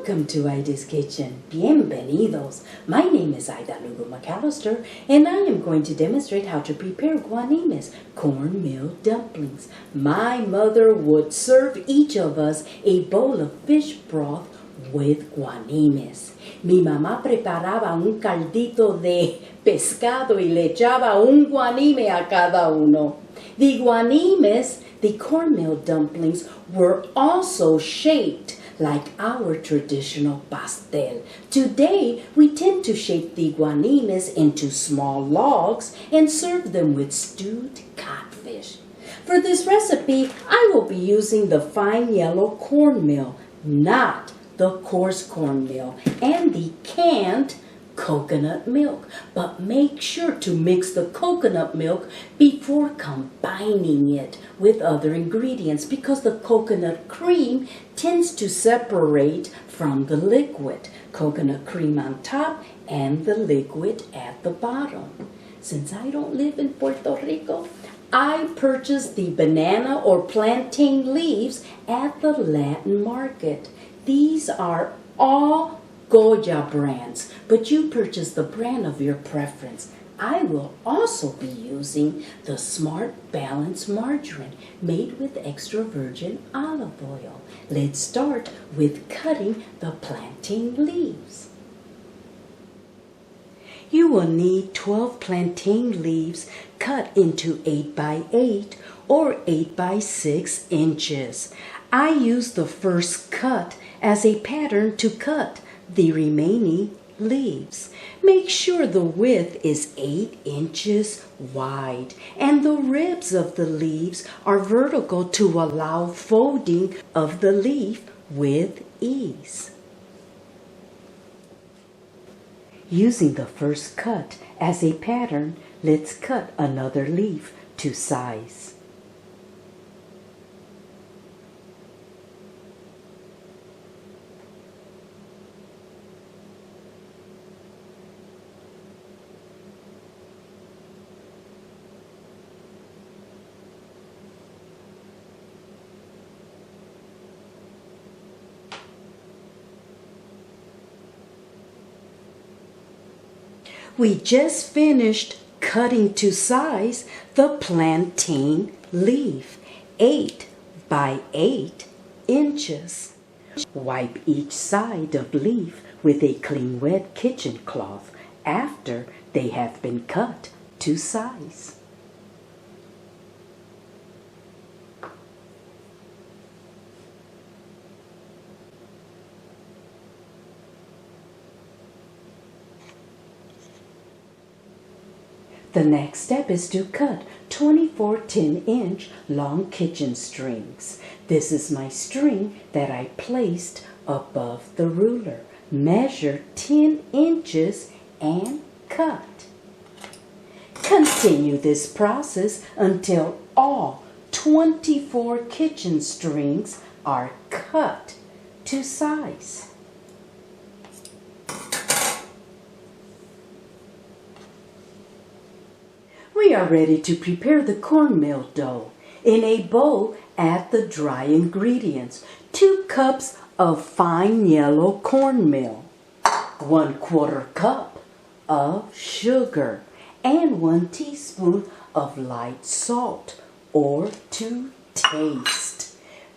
Welcome to Ida's Kitchen. Bienvenidos. My name is Ida Lugo McAllister, and I am going to demonstrate how to prepare Guanimes, cornmeal dumplings. My mother would serve each of us a bowl of fish broth with guanimes. Mi mamá preparaba un caldito de pescado y le echaba un guanime a cada uno. The guanimes, the cornmeal dumplings, were also shaped like our traditional pastel. Today, we tend to shape the guanimes into small logs and serve them with stewed codfish. For this recipe, I will be using the fine yellow cornmeal, not the coarse cornmeal, and the canned coconut milk. But make sure to mix the coconut milk before combining it with other ingredients because the coconut cream tends to separate from the liquid. Coconut cream on top and the liquid at the bottom. Since I don't live in Puerto Rico, I purchased the banana or plantain leaves at the Latin market. These are all Goya brands, but you purchase the brand of your preference. I will also be using the Smart Balance margarine made with extra virgin olive oil. Let's start with cutting the plantain leaves. You will need 12 plantain leaves cut into 8 by 8 or 8 by 6 inches. I use the first cut as a pattern to cut the remaining leaves. Make sure the width is 8 inches wide and the ribs of the leaves are vertical to allow folding of the leaf with ease. Using the first cut as a pattern, let's cut another leaf to size. We just finished cutting to size the plantain leaf, 8 by 8 inches. Wipe each side of leaf with a clean wet kitchen cloth after they have been cut to size. The next step is to cut 24 10-inch long kitchen strings. This is my string that I placed above the ruler. Measure 10 inches and cut. Continue this process until all 24 kitchen strings are cut to size. We are ready to prepare the cornmeal dough. In a bowl, add the dry ingredients. 2 cups of fine yellow cornmeal, 1/4 cup of sugar, and 1 teaspoon of light salt or to taste.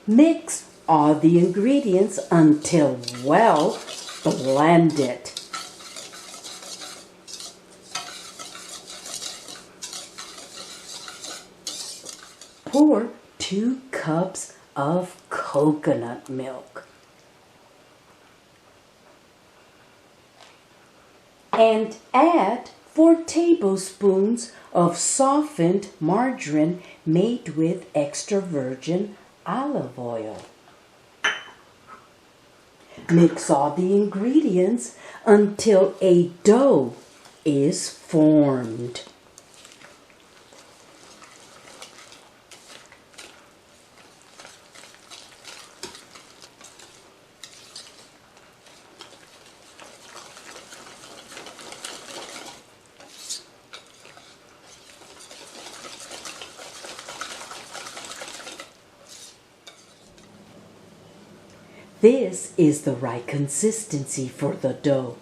Mix all the ingredients until well blended. Pour 2 cups of coconut milk and add 4 tablespoons of softened margarine made with extra virgin olive oil. Mix all the ingredients until a dough is formed. This is the right consistency for the dough.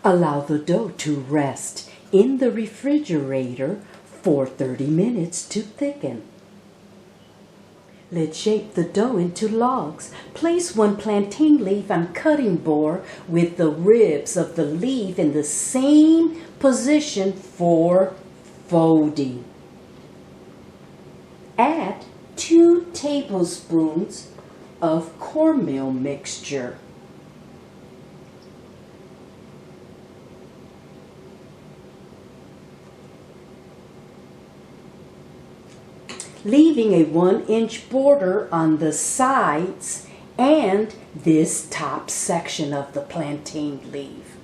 Allow the dough to rest in the refrigerator for 30 minutes to thicken. Let's shape the dough into logs. Place one plantain leaf on cutting board with the ribs of the leaf in the same position for folding. Add 2 tablespoons of cornmeal mixture. Leaving a 1-inch border on the sides and this top section of the plantain leaf.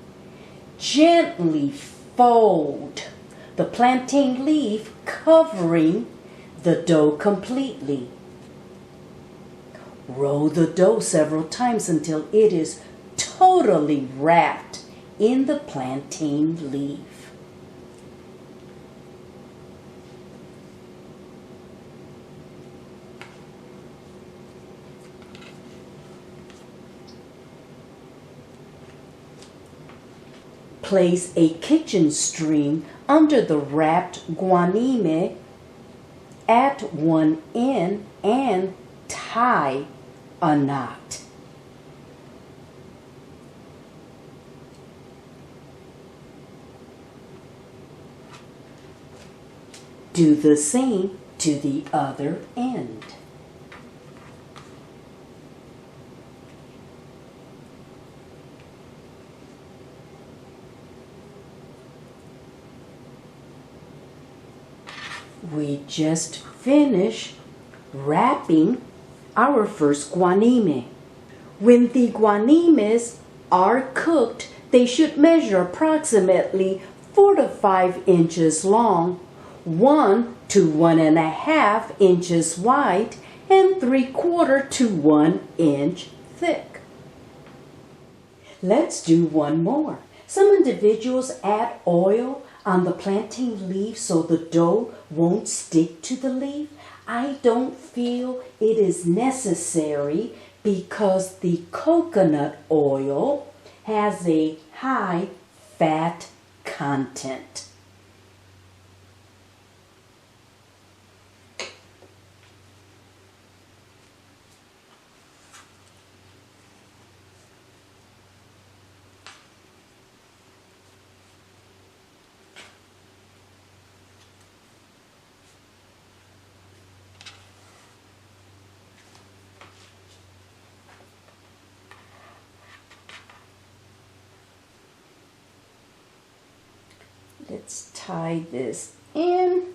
Gently fold the plantain leaf, covering the dough completely. Roll the dough several times until it is totally wrapped in the plantain leaf. Place a kitchen string under the wrapped guanime at one end and tie a knot. Do the same to the other end. We just finished wrapping our first guanime. When the guanimes are cooked, they should measure approximately 4 to 5 inches long, 1 to 1.5 inches wide, and 3/4 to 1 inch thick. Let's do one more. Some individuals add oil on the plantain leaf so the dough won't stick to the leaf. I don't feel it is necessary because the coconut oil has a high fat content. Let's tie this in.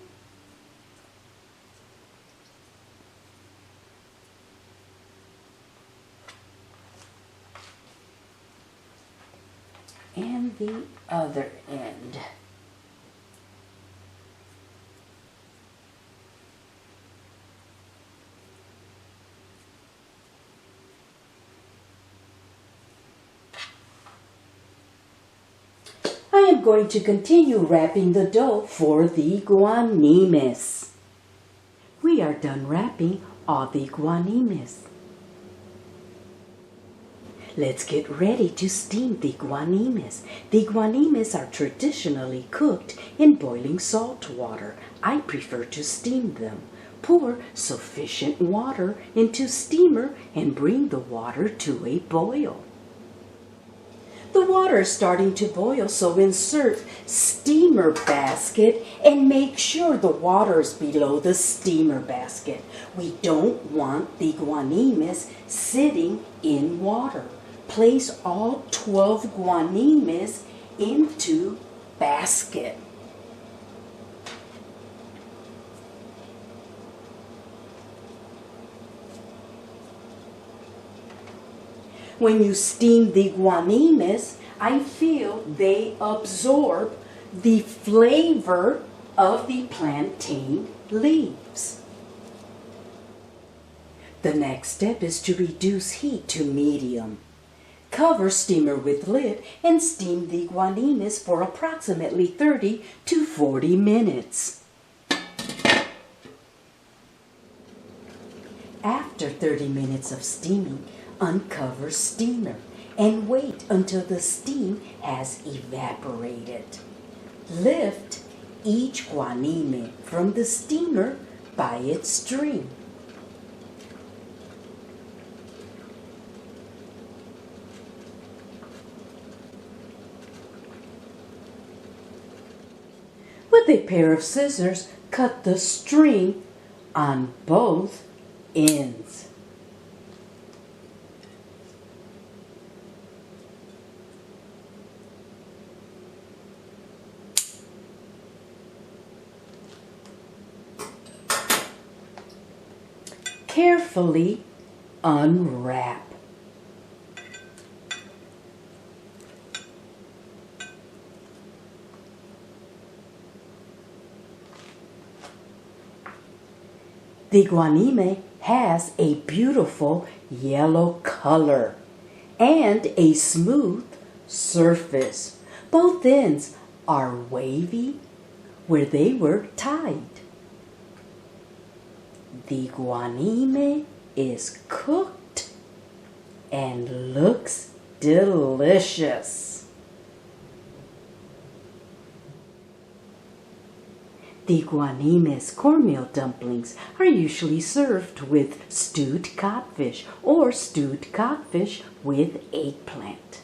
And the other end. I am going to continue wrapping the dough for the guanimes. We are done wrapping all the guanimes. Let's get ready to steam the guanimes. The guanimes are traditionally cooked in boiling salt water. I prefer to steam them. Pour sufficient water into steamer and bring the water to a boil. The water is starting to boil, so insert steamer basket and make sure the water is below the steamer basket. We don't want the guanimes sitting in water. Place all 12 guanimes into basket. When you steam the guanimes, I feel they absorb the flavor of the plantain leaves. The next step is to reduce heat to medium. Cover steamer with lid and steam the guanimes for approximately 30 to 40 minutes. After After 30 minutes of steaming, uncover steamer and wait until the steam has evaporated. Lift each guanime from the steamer by its string. With a pair of scissors, cut the string on both ends. Carefully unwrap. The guanime has a beautiful yellow color and a smooth surface. Both ends are wavy where they were tied. The guanime is cooked and looks delicious. The Guanimes cornmeal dumplings are usually served with stewed codfish or stewed codfish with eggplant.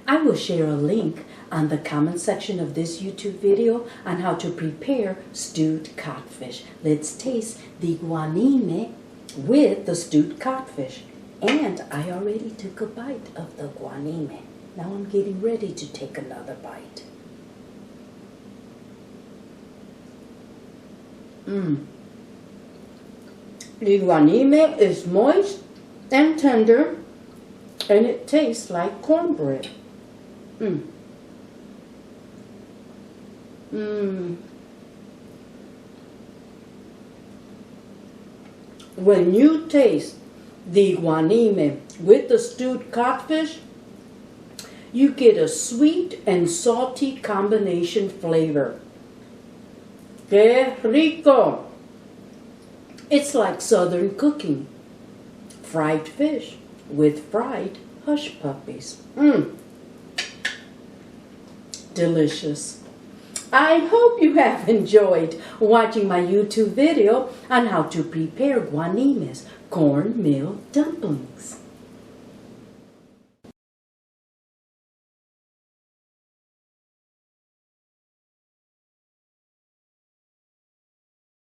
I will share a link on the comment section of this YouTube video on how to prepare stewed codfish. Let's taste the guanime with the stewed codfish. And I already took a bite of the guanime. Now I'm getting ready to take another bite. The guanime is moist and tender, and it tastes like cornbread. When you taste the guanime with the stewed codfish, you get a sweet and salty combination flavor. Que rico! It's like Southern cooking. Fried fish with fried hush puppies. Delicious. I hope you have enjoyed watching my YouTube video on how to prepare Guanimes cornmeal dumplings.